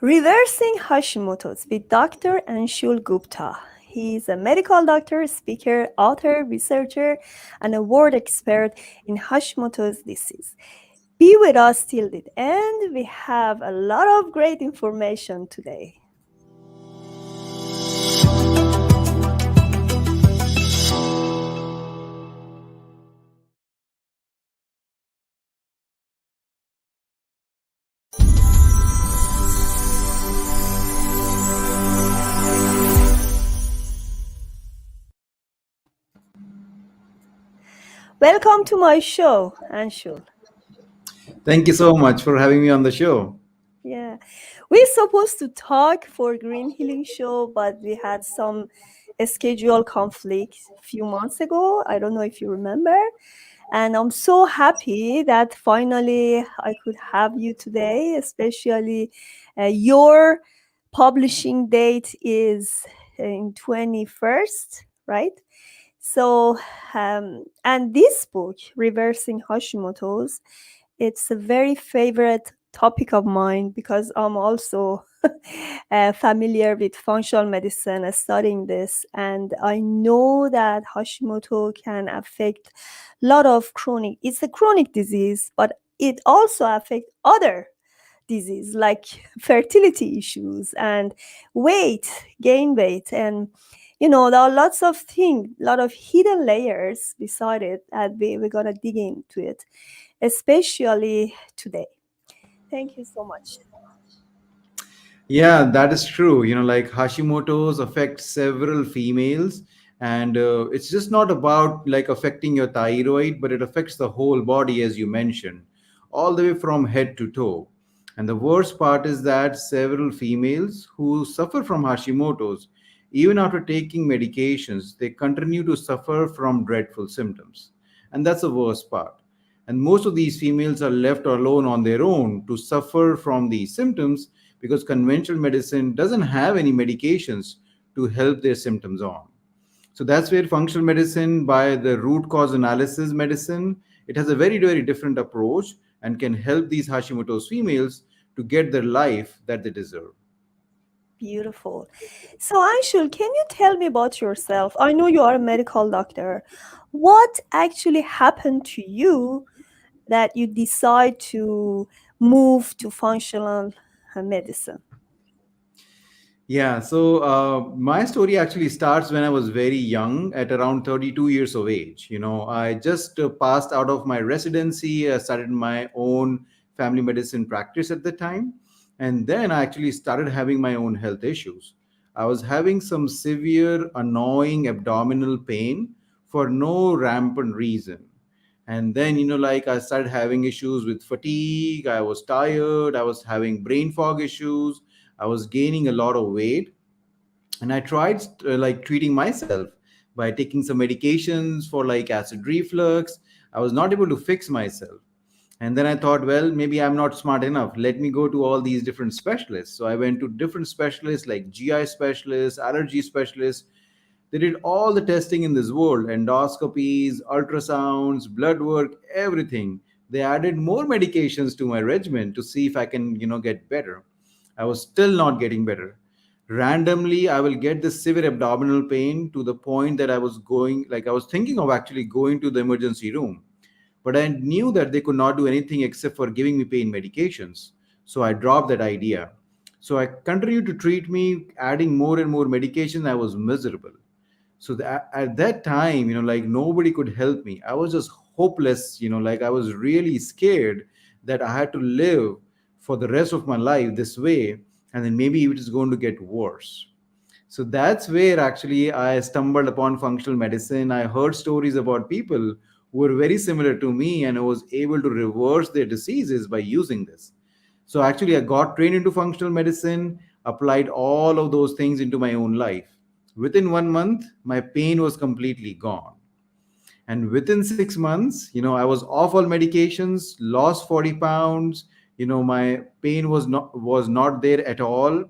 Reversing Hashimoto's with Dr. Anshul Gupta. He is a medical doctor, speaker, author, researcher, and a world expert in Hashimoto's disease. Be with us till the end. We have a lot of great information today. Welcome to my show, Anshul. Thank you so much for having me on the show. Yeah, we're supposed to talk for Green Healing Show, but we had some schedule conflict a few months ago. I don't know if you remember. And I'm so happy that finally I could have you today, especially your publishing date is in 21st, right? So, and this book, Reversing Hashimoto's, it's a very favorite topic of mine because I'm also familiar with functional medicine, studying this, and I know that Hashimoto can affect a lot of chronic. It's a chronic disease, but it also affects other disease like fertility issues and weight, gain weight, and there are lots of things, a lot of hidden layers beside it, and we're gonna dig into it, especially today. Thank you so much. Yeah, that is true. Like Hashimoto's affect several females, and it's just not about like affecting your thyroid, but it affects the whole body, as you mentioned, all the way from head to toe. And the worst part is that several females who suffer from Hashimoto's, even after taking medications, they continue to suffer from dreadful symptoms. And that's the worst part. And most of these females are left alone on their own to suffer from these symptoms because conventional medicine doesn't have any medications to help their symptoms on. So that's where functional medicine, by the root cause analysis medicine, it has a very, very different approach and can help these Hashimoto's females to get the life that they deserve. Beautiful. So, Anshul, can you tell me about yourself? I know you are a medical doctor. What actually happened to you that you decide to move to functional medicine? Yeah, so my story actually starts when I was very young, at around 32 years of age. I just passed out of my residency, started my own family medicine practice at the time, and then I actually started having my own health issues. I was having some severe, annoying abdominal pain for no rampant reason. And then, like I started having issues with fatigue, I was tired, I was having brain fog issues, I was gaining a lot of weight, and I tried like treating myself by taking some medications for like acid reflux. I was not able to fix myself. And then I thought, well, maybe I'm not smart enough. Let me go to all these different specialists. So I went to different specialists like GI specialists, allergy specialists. They did all the testing in this world, endoscopies, ultrasounds, blood work, everything. They added more medications to my regimen to see if I can, get better. I was still not getting better. Randomly, I will get this severe abdominal pain to the point that I was thinking of actually going to the emergency room. But I knew that they could not do anything except for giving me pain medications. So I dropped that idea. So I continued to treat me, adding more and more medication. I was miserable. So at that time, like nobody could help me. I was just hopeless. Like I was really scared that I had to live for the rest of my life this way, and then maybe it is going to get worse. So that's where actually I stumbled upon functional medicine. I heard stories about people who were very similar to me, and I was able to reverse their diseases by using this. So actually, I got trained into functional medicine, applied all of those things into my own life. Within 1 month, my pain was completely gone. And within 6 months, I was off all medications, lost 40 pounds. My pain was not there at all,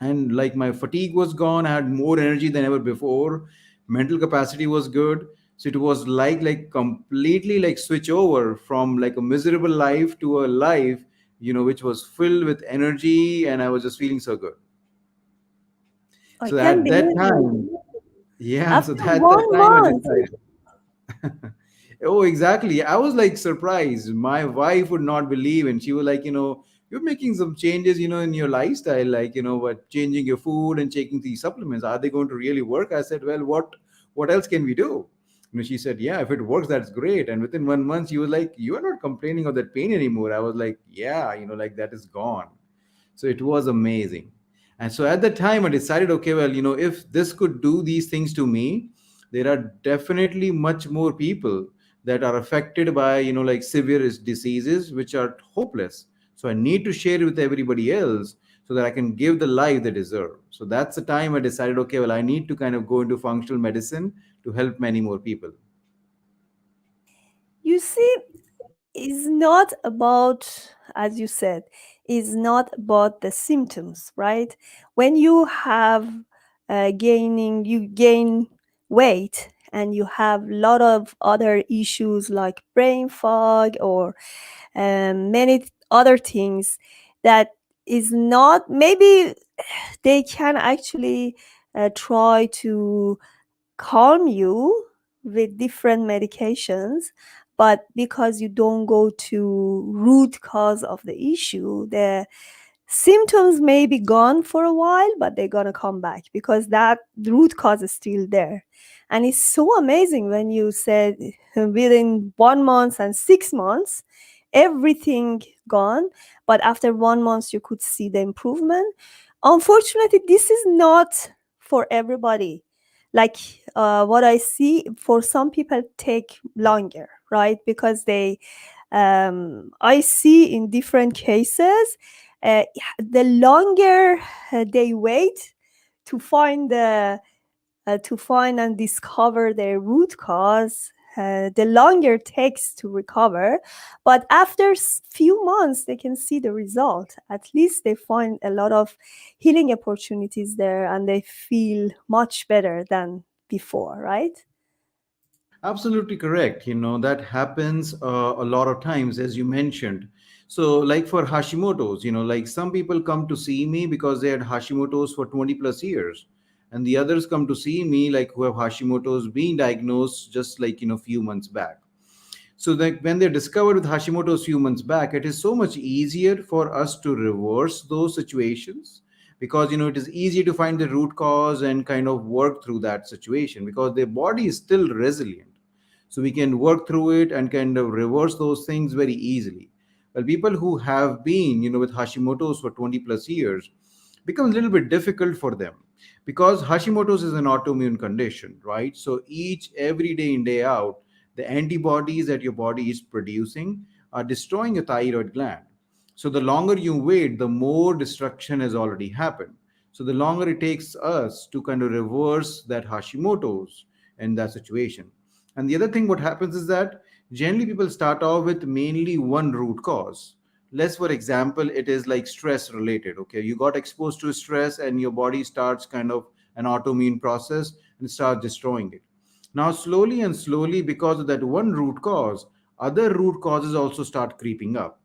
and like my fatigue was gone. I had more energy than ever before. Mental capacity was good. So it was like completely like switch over from like a miserable life to a life which was filled with energy, and I was just feeling so good. I So can't at that believe it. time, yeah, so After at that one time I month, decided. Oh, exactly. I was like surprised. My wife would not believe, and she was like, you're making some changes, in your lifestyle, like, what changing your food and taking these supplements. Are they going to really work? I said, well, what else can we do? She said, yeah, if it works, that's great. And within 1 month, she was like, you are not complaining of that pain anymore. I was like, yeah, like that is gone. So it was amazing. And so at that time, I decided, okay, well, if this could do these things to me, there are definitely much more people that are affected by, like severe diseases, which are hopeless. So I need to share it with everybody else so that I can give the life they deserve. So that's the time I decided, okay, well, I need to kind of go into functional medicine to help many more people. you see, is not about, as you said, is not about the symptoms, right? When you have you gain weight and you have a lot of other issues like brain fog or many other things that is not, maybe they can actually try to calm you with different medications, but because you don't go to root cause of the issue, the symptoms may be gone for a while, but they're gonna come back because that root cause is still there. And it's so amazing when you said within 1 month and 6 months everything gone, but after 1 month you could see the improvement. Unfortunately, this is not for everybody. Like what I see, for some people take longer, right? Because they I see in different cases, the longer they wait to find to find and discover their root cause, the longer it takes to recover. But after few months, they can see the result. At least they find a lot of healing opportunities there, and they feel much better than before, right? Absolutely correct. That happens a lot of times, as you mentioned. So, like for Hashimoto's, like some people come to see me because they had Hashimoto's for 20 plus years. And the others come to see me like who have Hashimoto's being diagnosed just like, few months back. So that when they're discovered with Hashimoto's few months back, it is so much easier for us to reverse those situations because it is easy to find the root cause and kind of work through that situation because their body is still resilient. So we can work through it and kind of reverse those things very easily. Well, people who have been, with Hashimoto's for 20 plus years, becomes a little bit difficult for them because Hashimoto's is an autoimmune condition, right? So every day in, day out, the antibodies that your body is producing are destroying your thyroid gland. So the longer you wait, the more destruction has already happened. So the longer it takes us to kind of reverse that Hashimoto's in that situation. And the other thing, what happens is that generally people start off with mainly one root cause. Let's, for example, it is like stress related. Okay, you got exposed to stress and your body starts kind of an autoimmune process and starts destroying it. Now, slowly and slowly, because of that one root cause, other root causes also start creeping up.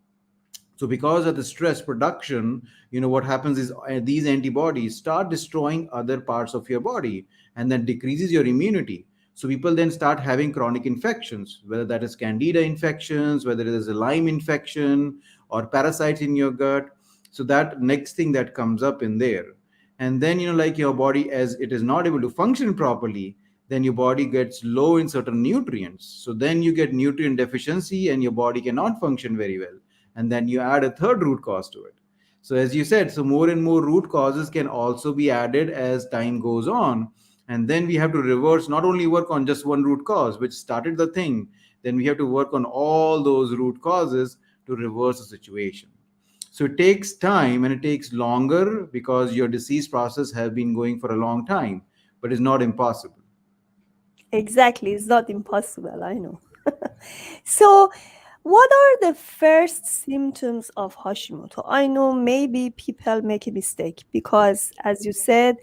So because of the stress production, what happens is these antibodies start destroying other parts of your body and then decreases your immunity. So people then start having chronic infections, whether that is candida infections, whether it is a lyme infection or parasites in your gut. So that next thing that comes up in there. And then like your body, as it is not able to function properly, then your body gets low in certain nutrients. So then you get nutrient deficiency and your body cannot function very well, and then you add a third root cause to it. So as you said, so more and more root causes can also be added as time goes on, and then we have to reverse, not only work on just one root cause which started the thing, then we have to work on all those root causes to reverse the situation. So it takes time and it takes longer because your disease process has been going for a long time, but it's not impossible. Exactly, it's not impossible, I know. So, what are the first symptoms of Hashimoto? I know maybe people make a mistake because, as you said,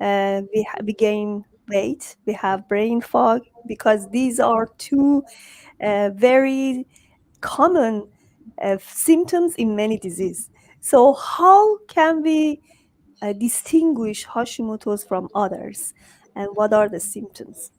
we gain weight, we have brain fog, because these are two very common symptoms in many diseases. So how can we distinguish Hashimoto's from others, and what are the symptoms?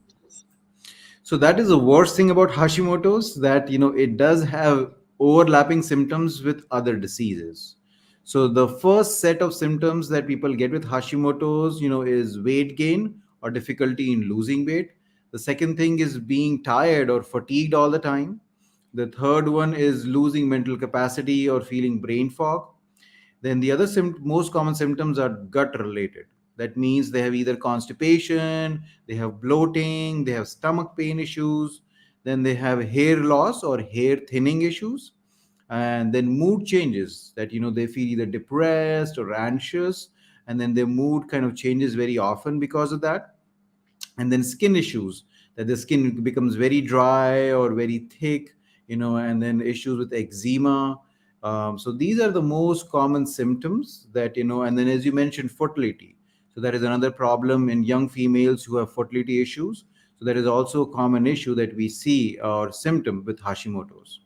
So that is the worst thing about Hashimoto's, that it does have overlapping symptoms with other diseases. So the first set of symptoms that people get with Hashimoto's, is weight gain or difficulty in losing weight. The second thing is being tired or fatigued all the time. The third one is losing mental capacity or feeling brain fog. Then the other most common symptoms are gut related. That means they have either constipation, they have bloating, they have stomach pain issues, then they have hair loss or hair thinning issues, and then mood changes, that they feel either depressed or anxious, and then their mood kind of changes very often because of that. And then skin issues, that the skin becomes very dry or very thick, and then issues with eczema. So these are the most common symptoms that and then, as you mentioned, fertility. So that is another problem in young females who have fertility issues. So that is also a common issue that we see or symptom with Hashimoto's.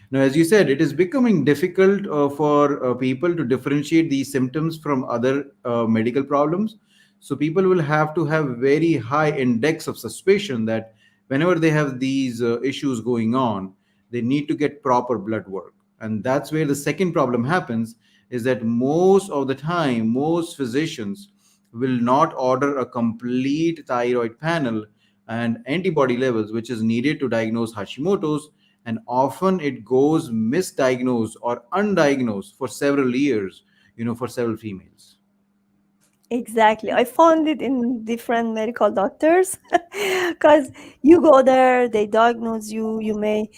Now, as you said, it is becoming difficult for people to differentiate these symptoms from other medical problems. So people will have to have very high index of suspicion that whenever they have these issues going on, they need to get proper blood work. And that's where the second problem happens, is that most of the time, most physicians will not order a complete thyroid panel and antibody levels, which is needed to diagnose Hashimoto's, and often it goes misdiagnosed or undiagnosed for several years, for several females. Exactly. I found it in different medical doctors because you go there, they diagnose you, you may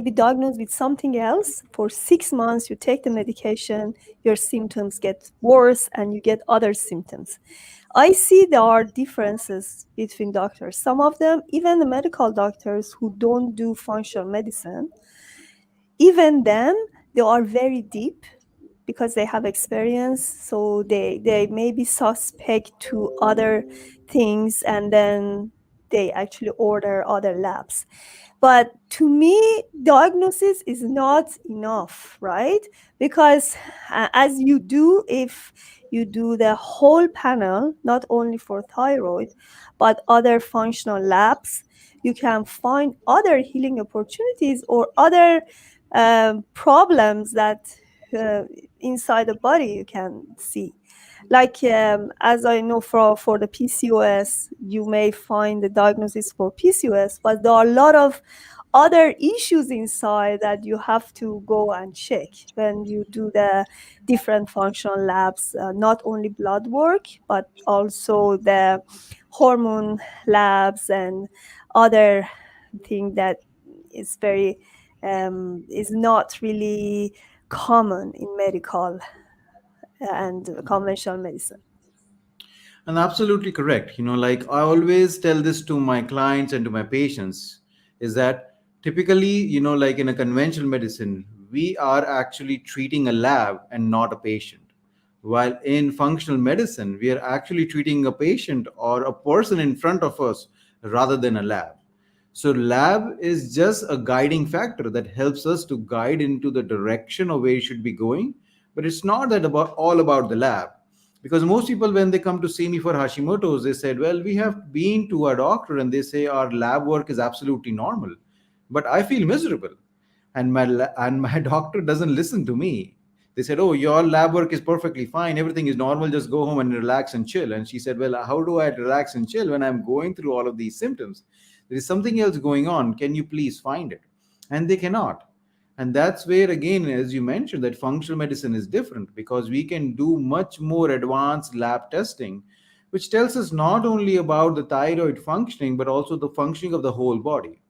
be diagnosed with something else for 6 months, you take the medication, your symptoms get worse and you get other symptoms. I see there are differences between doctors. Some of them, even the medical doctors who don't do functional medicine, even them, they are very deep because they have experience, so they may be suspect to other things, and then they actually order other labs. But to me, diagnosis is not enough, right? Because as you do, if you do the whole panel, not only for thyroid but other functional labs, you can find other healing opportunities or other problems that uh, inside the body you can see. Like as I know, for the PCOS, you may find the diagnosis for PCOS, but there are a lot of other issues inside that you have to go and check when you do the different functional labs, not only blood work but also the hormone labs and other thing that is very is not really common in medical and conventional medicine. And absolutely correct. Like I always tell this to my clients and to my patients, is that typically, like in a conventional medicine, we are actually treating a lab and not a patient. While in functional medicine, we are actually treating a patient or a person in front of us rather than a lab. So lab is just a guiding factor that helps us to guide into the direction of where you should be going. But it's not that about all about the lab. Because most people, when they come to see me for Hashimoto's, they said, well, we have been to a doctor and they say our lab work is absolutely normal. But I feel miserable. And my doctor doesn't listen to me. They said, oh, your lab work is perfectly fine, everything is normal, just go home and relax and chill. And she said, well, how do I relax and chill when I'm going through all of these symptoms? There is something else going on, can you please find it? And they cannot. And that's where, again, as you mentioned, that functional medicine is different, because we can do much more advanced lab testing, which tells us not only about the thyroid functioning but also the functioning of the whole body.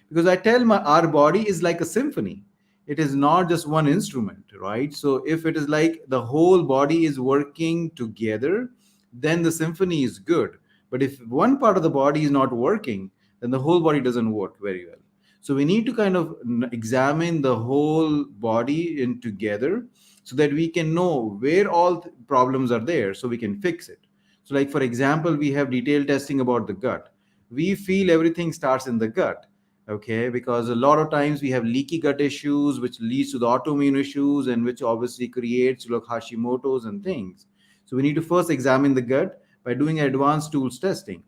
Because I tell my our body is like a symphony, it is not just one instrument, right? So if it is like the whole body is working together, then the symphony is good. But if one part of the body is not working, then the whole body doesn't work very well. So we need to kind of examine the whole body in together, so that we can know where all problems are there, so we can fix it. So like for example, we have detailed testing about the gut. We feel everything starts in the gut, Okay, because a lot of times we have leaky gut issues, which leads to the autoimmune issues, and which obviously creates like Hashimoto's and things. So we need to first examine the gut by doing advanced tools testing.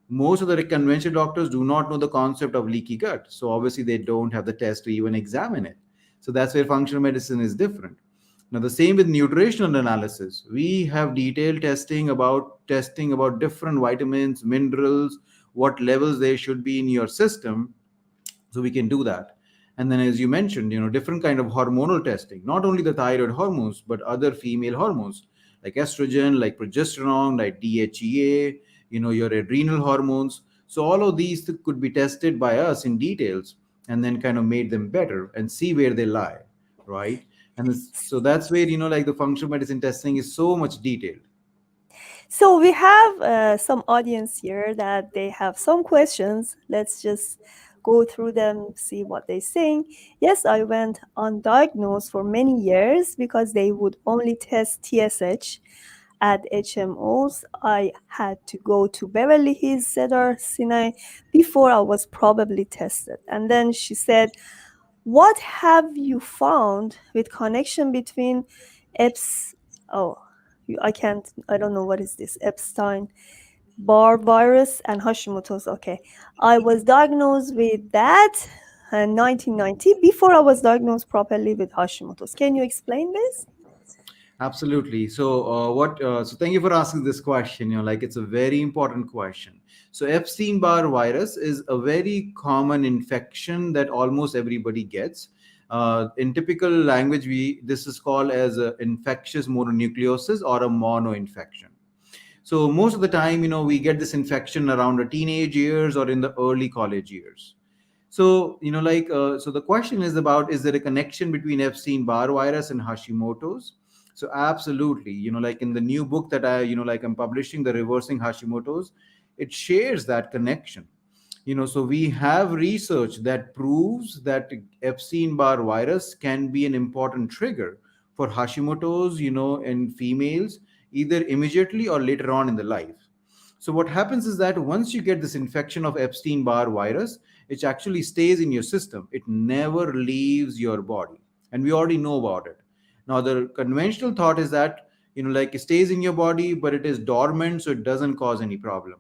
Most of the conventional doctors do not know the concept of leaky gut, so obviously they don't have the test to even examine it. So that's where functional medicine is different. Now the same with nutritional analysis. We have detailed testing about different vitamins, minerals, what levels they should be in your system, so we can do that. And then, as you mentioned, different kind of hormonal testing, not only the thyroid hormones but other female hormones like estrogen, like progesterone, like DHEA, your adrenal hormones. So all of these could be tested by us in details, and then kind of made them better and see where they lie, right? And so that's where, like, the functional medicine testing is so much detailed. So we have some audience here that they have some questions. Let's just go through them, see what they saying. Yes, I went undiagnosed for many years because they would only test TSH at HMOs. I had to go to Beverly Hills Cedar Sinai before I was probably tested. And then she said, what have you found with connection between Eps? Oh, I can't. I don't know what is this Epstein-Barr virus and Hashimoto's. Okay, I was diagnosed with that in 1990 before I was diagnosed properly with Hashimoto's. Can you explain this? Absolutely. So thank you for asking this question. Like, it's a very important question. So Epstein-Barr virus is a very common infection that almost everybody gets. In typical language, we this is called as a infectious mononucleosis or a mono infection. So most of the time, we get this infection around the teenage years or in the early college years. So, so the question is about, is there a connection between Epstein-Barr virus and Hashimoto's? So absolutely, like in the new book that I'm publishing, the Reversing Hashimoto's, it shares that connection. So we have research that proves that Epstein-Barr virus can be an important trigger for Hashimoto's, in females, either immediately or later on in the life. So what happens is that once you get this infection of Epstein-Barr virus, it actually stays in your system. It never leaves your body, and we already know about it. Now, the conventional thought is that, like, it stays in your body, but it is dormant, so it doesn't cause any problem.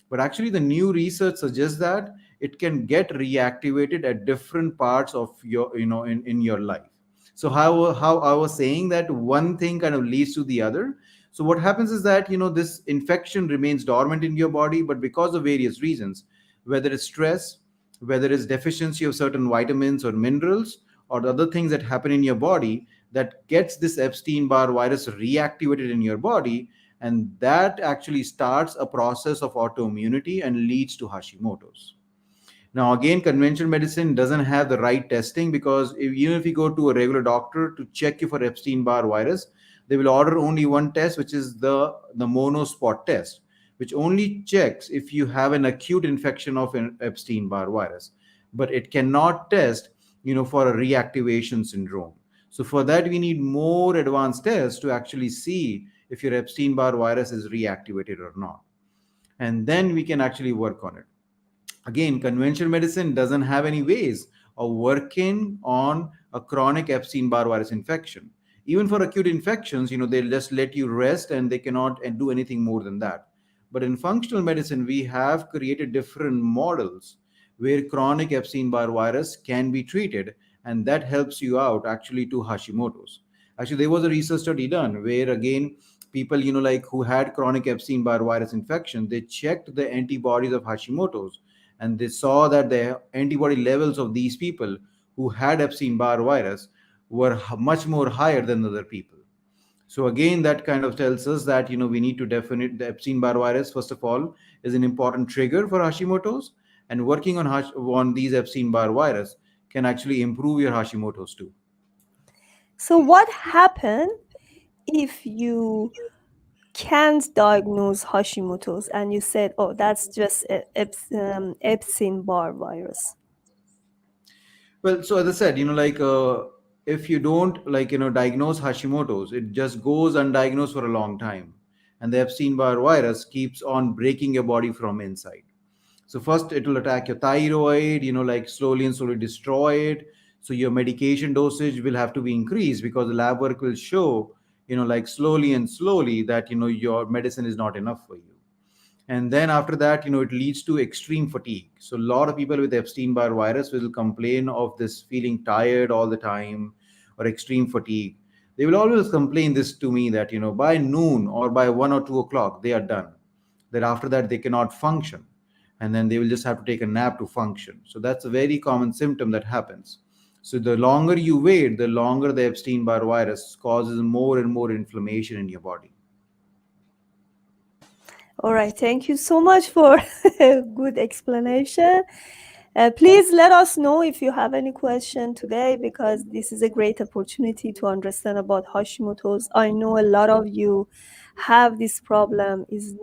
But actually, the new research suggests that it can get reactivated at different parts of your, in your life. So how I was saying that one thing kind of leads to the other. So what happens is that, this infection remains dormant in your body, but because of various reasons, whether it's stress, whether it's deficiency of certain vitamins or minerals, or the other things that happen in your body, that gets this Epstein-Barr virus reactivated in your body, and that actually starts a process of autoimmunity and leads to Hashimoto's. Now, again, conventional medicine doesn't have the right testing, because even if you go to a regular doctor to check you for Epstein-Barr virus, they will order only one test, which is the monospot test, which only checks if you have an acute infection of an Epstein-Barr virus, but it cannot test, for a reactivation syndrome. So for that, we need more advanced tests to actually see if your Epstein-Barr virus is reactivated or not, and then we can actually work on it. Again, conventional medicine doesn't have any ways of working on a chronic Epstein-Barr virus infection. Even for acute infections, they'll just let you rest and they cannot do anything more than that. But in functional medicine, we have created different models where chronic Epstein-Barr virus can be treated, and that helps you out actually to Hashimoto's. Actually, there was a research study done where, again, people, like, who had chronic Epstein-Barr virus infection, they checked the antibodies of Hashimoto's, and they saw that the antibody levels of these people who had Epstein-Barr virus were much more higher than other people. So again, that kind of tells us that, we need to definite the Epstein-Barr virus. First of all, is an important trigger for Hashimoto's, and working on these Epstein-Barr virus can actually improve your Hashimoto's too. So what happened if you can't diagnose Hashimoto's and you said, oh, that's just Epstein-Barr virus? Well, so as I said, if you don't, diagnose Hashimoto's, it just goes undiagnosed for a long time, and the Epstein-Barr virus keeps on breaking your body from inside. So first it will attack your thyroid, like slowly and slowly destroy it. So your medication dosage will have to be increased because the lab work will show, like slowly and slowly that, your medicine is not enough for you. And then after that, it leads to extreme fatigue. So a lot of people with Epstein-Barr virus will complain of this feeling tired all the time or extreme fatigue. They will always complain this to me that, by noon or by 1 or 2 o'clock they are done. That after that they cannot function, and then they will just have to take a nap to function. So that's a very common symptom that happens. So the longer you wait, the longer the Epstein-Barr virus causes more and more inflammation in your body. All right, thank you so much for a good explanation. Please let us know if you have any question today, because this is a great opportunity to understand about Hashimoto's. I know a lot of you have this problem. Is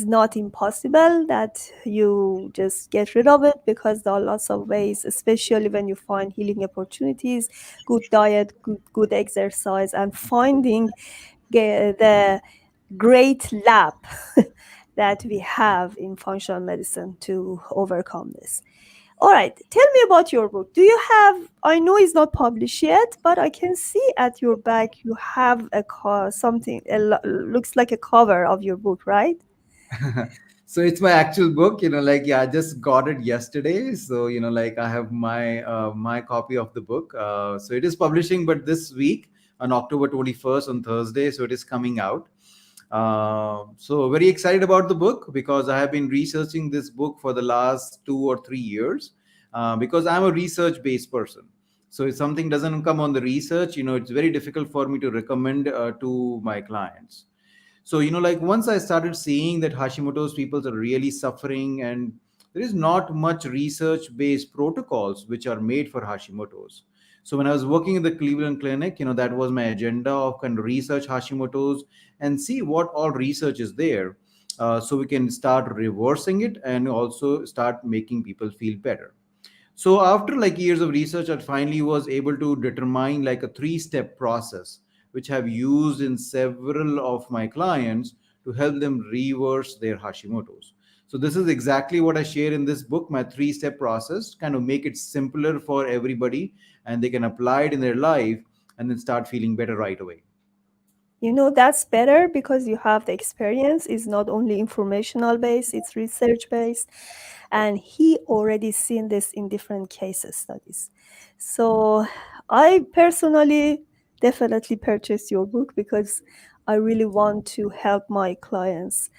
not impossible that you just get rid of it, because there are lots of ways, especially when you find healing opportunities, good diet, good exercise, and finding the great lab that we have in functional medicine to overcome this. All right, tell me about your book. Do you have, I know it's not published yet, but I can see at your back you have something, looks like a cover of your book, right? So it's my actual book, like, yeah, I just got it yesterday. So, like, I have my copy of the book. So it is publishing, but this week on October 21st on Thursday, so it is coming out. So very excited about the book because I have been researching this book for the last 2 or 3 years, because I'm a research based person. So if something doesn't come on the research, it's very difficult for me to recommend to my clients. So, like, once I started seeing that Hashimoto's people are really suffering, and there is not much research based protocols which are made for Hashimoto's. So when I was working in the Cleveland Clinic, that was my agenda of kind of research Hashimoto's and see what all research is there, so we can start reversing it and also start making people feel better. So after like years of research, I finally was able to determine like a three-step process, which I've used in several of my clients to help them reverse their Hashimoto's. So this is exactly what I share in this book, my three-step process, kind of make it simpler for everybody and they can apply it in their life and then start feeling better right away. That's better because you have the experience. It's not only informational based, it's research based. And he already seen this in different cases studies. So I personally definitely purchased your book because I really want to help my clients,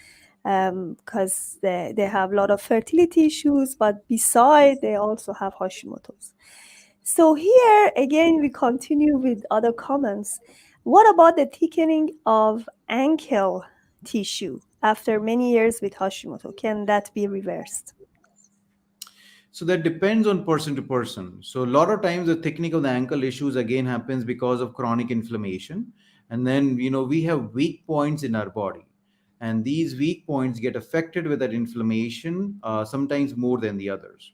because they have a lot of fertility issues, but beside they also have Hashimoto's. So here again, we continue with other comments. What about the thickening of ankle tissue after many years with Hashimoto? Can that be reversed? So that depends on person to person. So a lot of times the technique of the ankle issues again happens because of chronic inflammation. And then, we have weak points in our body. And these weak points get affected with that inflammation, sometimes more than the others.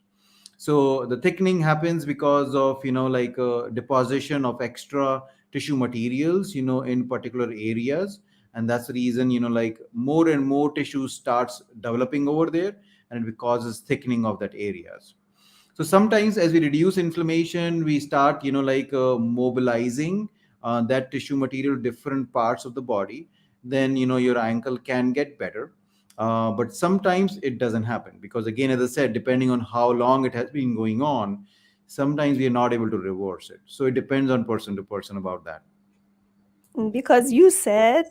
So the thickening happens because of, like deposition of extra tissue materials, in particular areas. And that's the reason, like more and more tissue starts developing over there, and it causes thickening of that areas. So sometimes as we reduce inflammation, we start, like mobilizing that tissue material to different parts of the body. Then, your ankle can get better. But sometimes it doesn't happen because, again, as I said, depending on how long it has been going on, sometimes we are not able to reverse it. So it depends on person to person about that. Because you said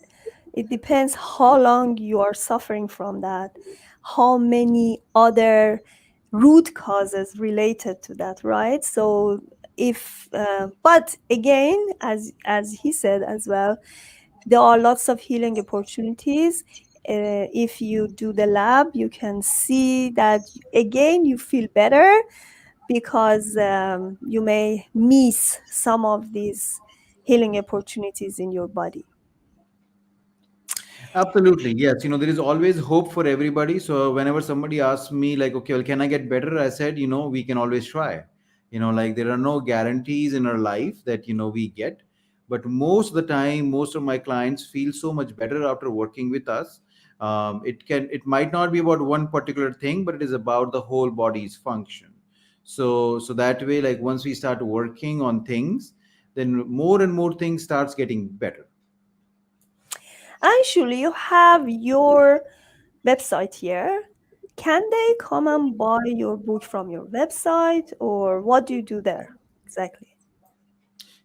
it depends how long you are suffering from that, how many other root causes related to that, right? So if but again, as he said as well, there are lots of healing opportunities. If you do the lab, you can see that again you feel better, because you may miss some of these healing opportunities in your body. Absolutely. Yes. There is always hope for everybody. So whenever somebody asks me, like, okay, well, can I get better? I said, we can always try. Like there are no guarantees in our life that, we get. But most of the time, most of my clients feel so much better after working with us. It might not be about one particular thing, but it is about the whole body's function. So that way, like once we start working on things, then more and more things starts getting better. Actually, you have your website here. Can they come and buy your book from your website, or what do you do there exactly?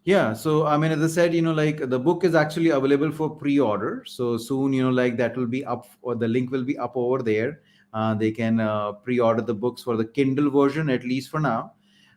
Yeah, so I mean, as I said, like the book is actually available for pre-order. So soon, like that will be up, or the link will be up over there. They can pre-order the books for the Kindle version, at least for now.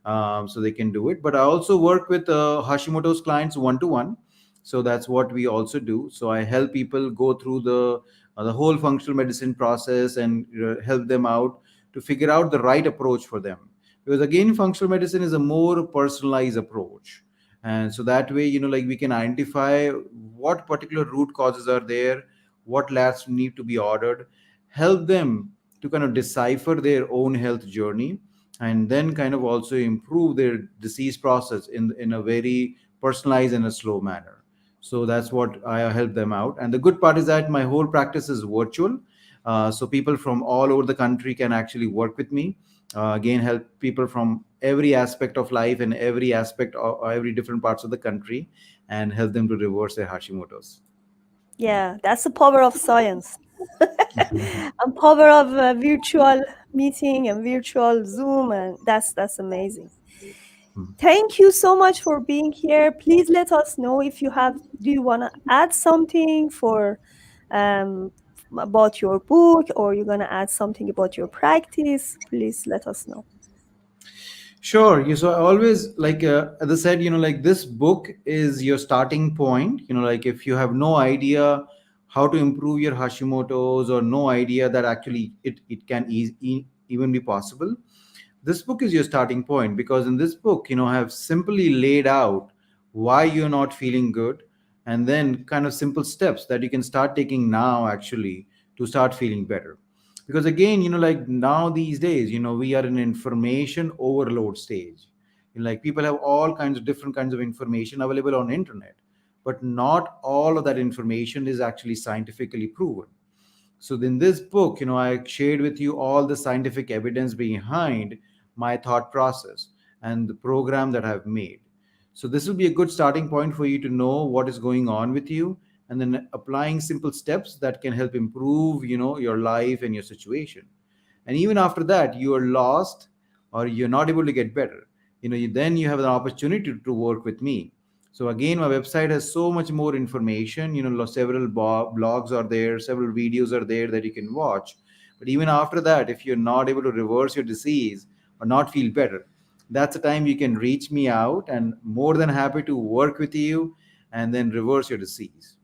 So they can do it. But I also work with Hashimoto's clients one to one. So that's what we also do. So I help people go through the whole functional medicine process and help them out to figure out the right approach for them. Because again, functional medicine is a more personalized approach, and so that way, like we can identify what particular root causes are there, what labs need to be ordered, help them to kind of decipher their own health journey, and then kind of also improve their disease process in a very personalized and a slow manner. So that's what I help them out. And the good part is that my whole practice is virtual. So people from all over the country can actually work with me, again help people from every aspect of life and every aspect of every different parts of the country, and help them to reverse their Hashimoto's. Yeah, that's the power of science. And power of virtual meeting and virtual Zoom, and that's amazing. Thank you so much for being here. Please let us know if you have, do you want to add something for um, about your book, or you're going to add something about your practice. Please let us know. Sure. So I always like, as I said, like this book is your starting point. Like if you have no idea how to improve your Hashimoto's, or no idea that actually it can even be possible, this book is your starting point, because in this book, I have simply laid out why you're not feeling good, and then kind of simple steps that you can start taking now actually to start feeling better. Because again, like now these days, we are in information overload stage. Like people have all kinds of different kinds of information available on internet, but not all of that information is actually scientifically proven. So in this book, I shared with you all the scientific evidence behind my thought process and the program that I've made. So this will be a good starting point for you to know what is going on with you, and then applying simple steps that can help improve, your life and your situation. And even after that, you are lost or you're not able to get better, then you have an opportunity to work with me. So again, my website has so much more information. Several blogs are there, several videos are there that you can watch. But even after that, if you're not able to reverse your disease or not feel better, that's the time you can reach me out, and more than happy to work with you and then reverse your disease.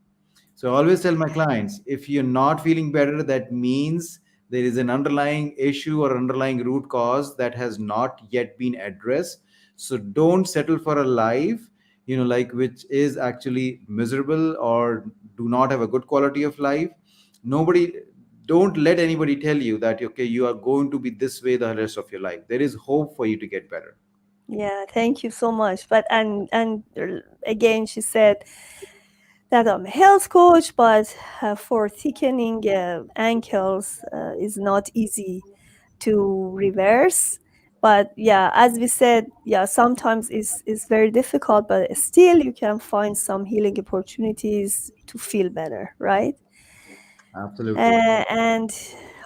So I always tell my clients, if you're not feeling better, that means there is an underlying issue or underlying root cause that has not yet been addressed. So don't settle for a life, like which is actually miserable or do not have a good quality of life. Nobody, don't let anybody tell you that okay, you are going to be this way the rest of your life. There is hope for you to get better. Yeah, thank you so much. But again, she said that I'm a health coach, but for thickening ankles is not easy to reverse. But yeah, as we said, yeah, sometimes it's very difficult, but still you can find some healing opportunities to feel better, right? Absolutely. And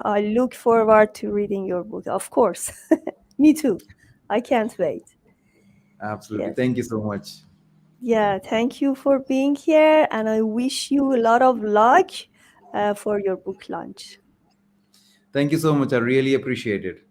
I look forward to reading your book, of course. Me too. I can't wait. Absolutely. Yes. Thank you so much. Yeah, thank you for being here, and I wish you a lot of luck for your book launch. Thank you so much. I really appreciate it.